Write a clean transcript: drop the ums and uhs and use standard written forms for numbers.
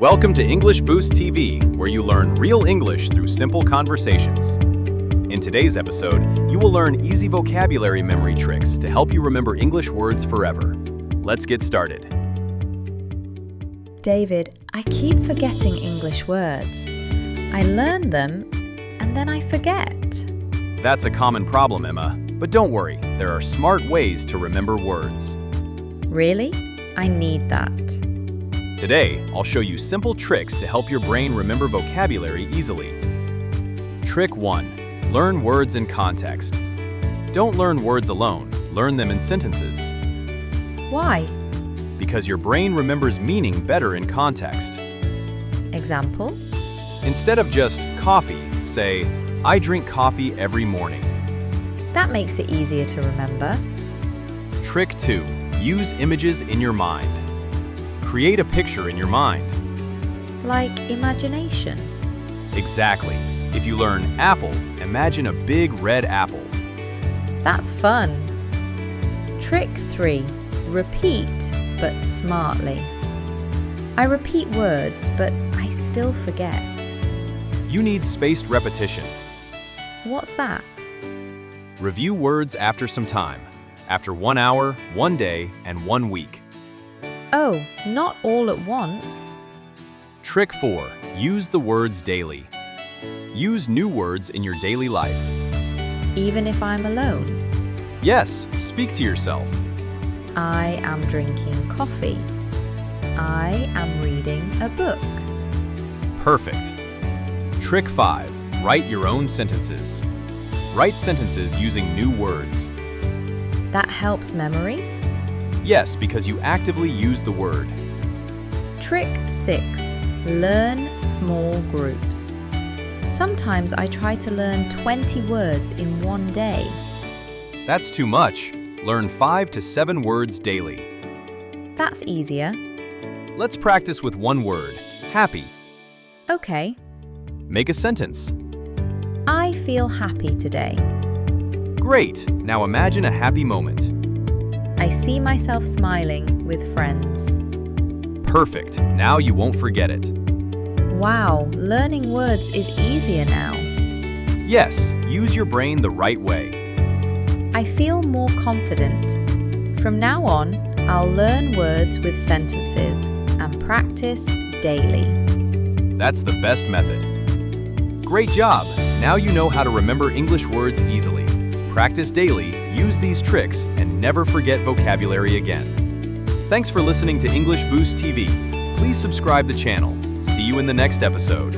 Welcome to English Boost TV, where you learn real English through simple conversations. In today's episode, you will learn easy vocabulary memory tricks to help you remember English words forever. Let's get started. David, I keep forgetting English words. I learn them and then I forget. That's a common problem, Emma, but don't worry, there are smart ways to remember words. Really? I need that. Today, I'll show you simple tricks to help your brain remember vocabulary easily. Trick 1. Learn words in context. Don't learn words alone, learn them in sentences. Why? Because your brain remembers meaning better in context. Example? Instead of just coffee, say, I drink coffee every morning. That makes it easier to remember. Trick 2. Use images in your mind. Create a picture in your mind. Like imagination. Exactly. If you learn apple, imagine a big red apple. That's fun. Trick 3. Repeat, but smartly. I repeat words, but I still forget. You need spaced repetition. What's that? Review words after some time. After 1 hour, 1 day, and 1 week. Oh, not all at once. Trick 4. Use the words daily. Use new words in your daily life. Even if I'm alone. Yes, speak to yourself. I am drinking coffee. I am reading a book. Perfect. Trick 5. Write your own sentences. Write sentences using new words. That helps memory. Yes, because you actively use the word. Trick 6. Learn small groups. Sometimes I try to learn 20 words in one day. That's too much. Learn 5 to 7 words daily. That's easier. Let's practice with one word, happy. Okay. Make a sentence. I feel happy today. Great. Now imagine a happy moment. I see myself smiling with friends. Perfect. Now you won't forget it. Wow, learning words is easier now. Yes, use your brain the right way. I feel more confident. From now on, I'll learn words with sentences and practice daily. That's the best method. Great job! Now you know how to remember English words easily. Practice daily, use these tricks, and never forget vocabulary again. Thanks for listening to English Boost TV. Please subscribe the channel. See you in the next episode.